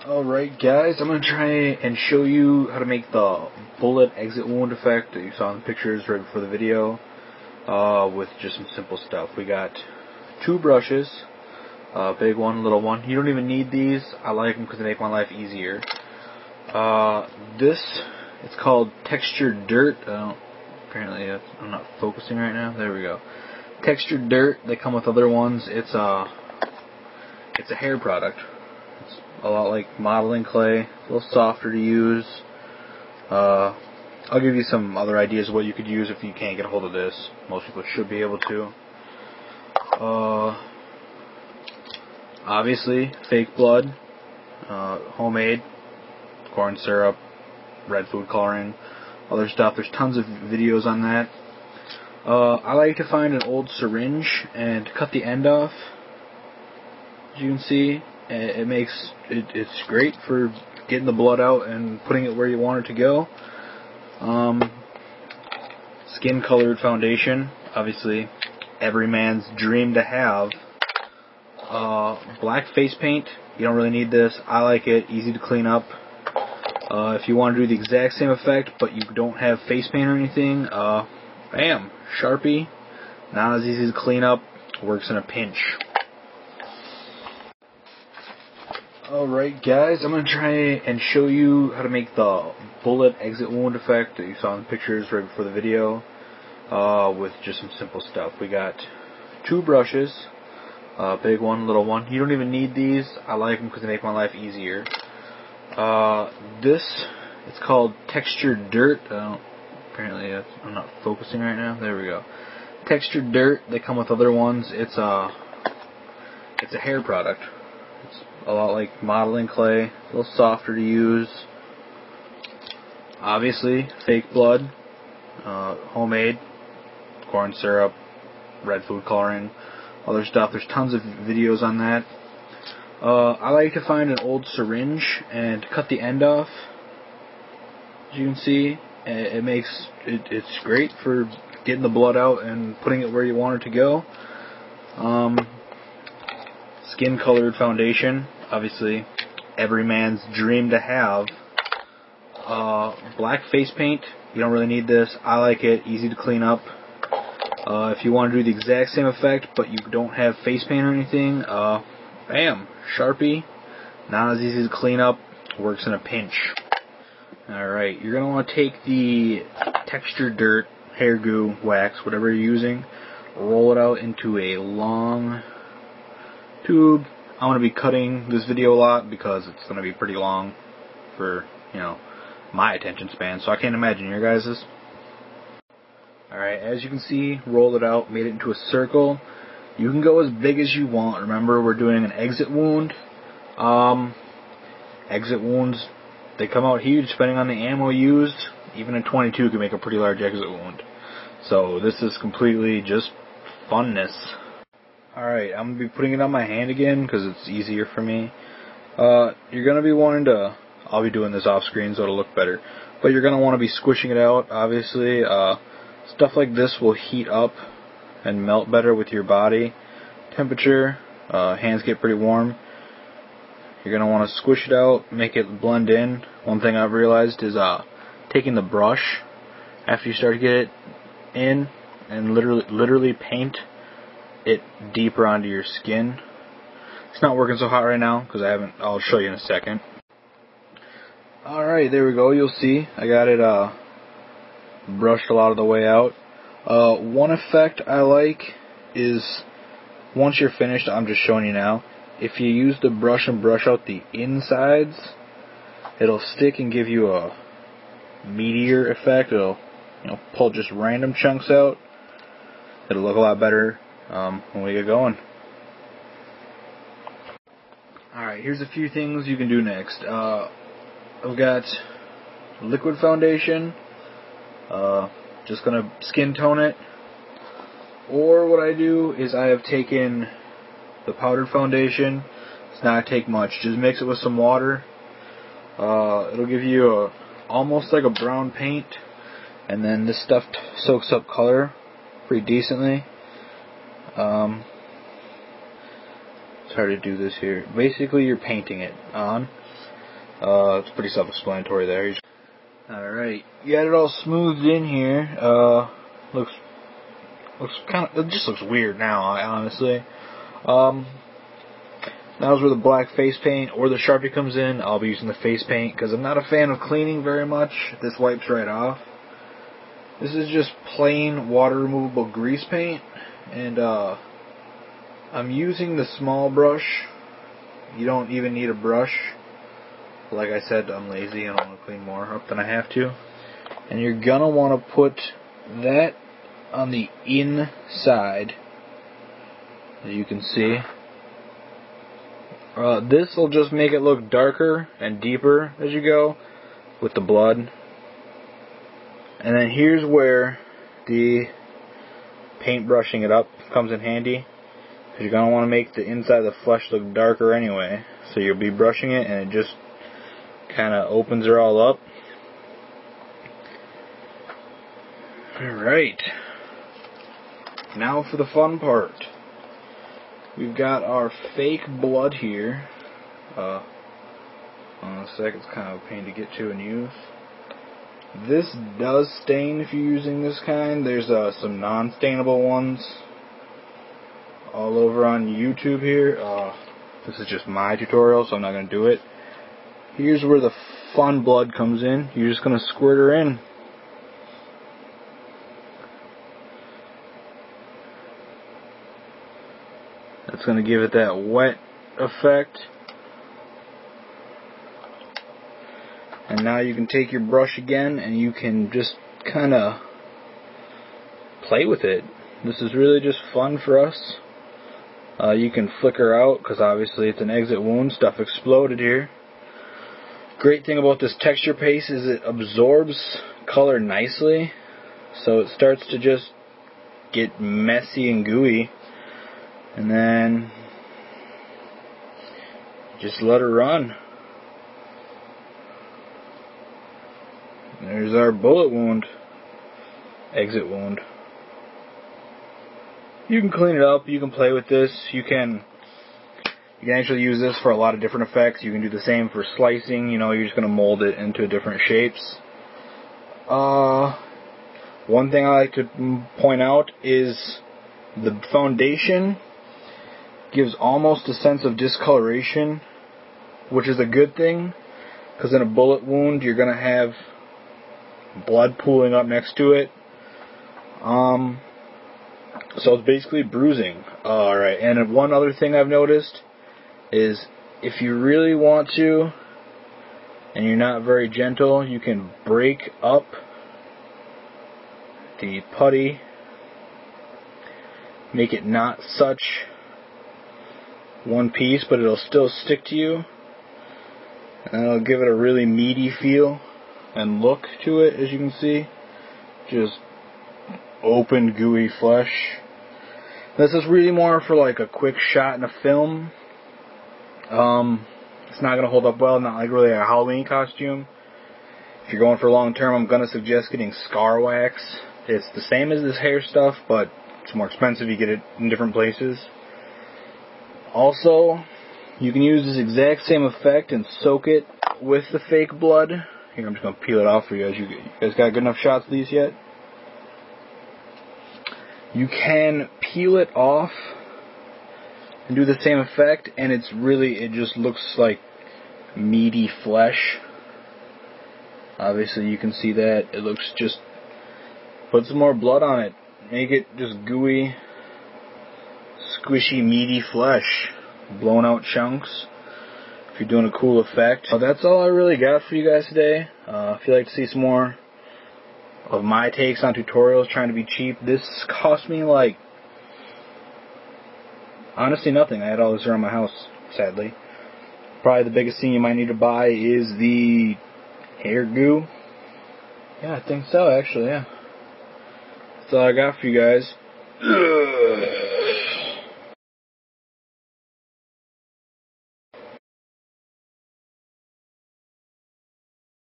Alright guys, I'm going to try and show you how to make the bullet exit wound effect that you saw in the pictures right before the video with just some simple stuff. We got two brushes, big one, little one. You don't even need these. I like them because they make my life easier. It's called Textured Dirt. Apparently I'm not focusing right now. There we go. Textured Dirt. They come with other ones. It's a hair product. It's a lot like modeling clay, a little softer to use. I'll give you some other ideas of what you could use if you can't get a hold of this. Most people should be able to. Obviously, fake blood, homemade, corn syrup, red food coloring, other stuff. There's tons of videos on that. I like to find an old syringe and cut the end off. As you can see, it's great for getting the blood out and putting it where you want it to go. Skin colored foundation, obviously every man's dream to have. Black face paint, you don't really need this. I like it, easy to clean up. If you want to do the exact same effect but you don't have face paint or anything, bam, Sharpie, not as easy to clean up, works in a pinch. Alright guys, I'm going to try and show you how to make the bullet exit wound effect that you saw in the pictures right before the video with just some simple stuff. We got two brushes, big one, little one. You don't even need these. I like them because they make my life easier. It's called Textured Dirt. Apparently I'm not focusing right now. There we go. Textured Dirt. They come with other ones. It's a hair product. It's a lot like modeling clay, a little softer to use. Obviously, fake blood, homemade, corn syrup, red food coloring, other stuff. There's tons of videos on that. I like to find an old syringe and cut the end off. As you can see, it's great for getting the blood out and putting it where you want it to go. Skin colored foundation, obviously every man's dream to have. Black face paint, you don't really need this. I like it, easy to clean up. If you want to do the exact same effect but you don't have face paint or anything, bam, Sharpie, not as easy to clean up, works in a pinch. Alright, you're going to want to take the Textured Dirt, hair goo, wax, whatever you're using, roll it out into a long tube. I'm going to be cutting this video a lot because it's going to be pretty long for, my attention span, so I can't imagine your guys's. Alright, as you can see, rolled it out, made it into a circle. You can go as big as you want. Remember, we're doing an exit wound. Exit wounds, they come out huge depending on the ammo used. Even a .22 can make a pretty large exit wound. So this is completely just funness. Alright, I'm going to be putting it on my hand again because it's easier for me. You're going to be wanting to, I'll be doing this off screen so it'll look better, but you're going to want to be squishing it out, obviously. Stuff like this will heat up and melt better with your body temperature. Hands get pretty warm. You're going to want to squish it out, make it blend in. One thing I've realized is taking the brush after you start to get it in and literally paint it deeper onto your skin. It's not working so hot right now because I'll show you in a second. Alright, there we go. You'll see I got it brushed a lot of the way out. One effect I like is once you're finished, I'm just showing you now, if you use the brush and brush out the insides, it'll stick and give you a meteor effect. It'll pull just random chunks out. It'll look a lot better when we get going. Alright, here's a few things you can do next. I've got liquid foundation. Just gonna skin tone it. Or what I do is I have taken the powdered foundation. It's not take much. Just mix it with some water. It'll give you almost like a brown paint, and then this stuff soaks up color pretty decently. It's hard to do this here. Basically, you're painting it on. It's pretty self-explanatory there. Alright, you got it all smoothed in here. Looks kind of, it just looks weird now, honestly. Now's where the black face paint or the Sharpie comes in. I'll be using the face paint because I'm not a fan of cleaning very much. This wipes right off. This is just plain water removable grease paint, and I'm using the small brush. You don't even need a brush. Like I said, I'm lazy. I don't want to clean more up than I have to. And you're gonna want to put that on the inside, as you can see. This will just make it look darker and deeper as you go with the blood. And then here's where the paint brushing it up comes in handy, because you're going to want to make the inside of the flesh look darker anyway. So you'll be brushing it and it just kind of opens it all up. Alright, now for the fun part. We've got our fake blood here. Hold on a sec, it's kind of a pain to get to and use. This does stain if you're using this kind. There's some non-stainable ones all over on YouTube here. This is just my tutorial, so I'm not going to do it. Here's where the fun blood comes in. You're just going to squirt her in. That's going to give it that wet effect. And now you can take your brush again and you can just kind of play with it. This is really just fun for us. You can flicker out because obviously it's an exit wound. Stuff exploded here. Great thing about this texture paste is it absorbs color nicely. So it starts to just get messy and gooey. And then just let her run. There's our bullet wound. Exit wound. You can clean it up, you can play with this, you can actually use this for a lot of different effects. You can do the same for slicing, you know, you're just going to mold it into different shapes. One thing I like to point out is the foundation gives almost a sense of discoloration, which is a good thing, because in a bullet wound you're going to have blood pooling up next to it. So it's basically bruising. Alright, and one other thing I've noticed is if you really want to, and you're not very gentle, you can break up the putty, make it not such one piece, but it'll still stick to you, and it'll give it a really meaty feel and look to it, as you can see. Just open, gooey flesh. This is really more for like a quick shot in a film. It's not going to hold up well, not like really a Halloween costume. If you're going for long term, I'm going to suggest getting Scar Wax. It's the same as this hair stuff, but it's more expensive. You get it in different places. Also, you can use this exact same effect and soak it with the fake blood. Here, I'm just going to peel it off for you guys. You guys got good enough shots of these yet? You can peel it off and do the same effect, and it just looks like meaty flesh. Obviously you can see that. It looks just, put some more blood on it. Make it just gooey, squishy, meaty flesh. Blown out chunks. If you're doing a cool effect. That's all I really got for you guys today. If you'd like to see some more of my takes on tutorials trying to be cheap, this cost me like, honestly, nothing. I had all this around my house, sadly. Probably the biggest thing you might need to buy is the hair goo. Yeah, I think so, actually, yeah. That's all I got for you guys. Ugh.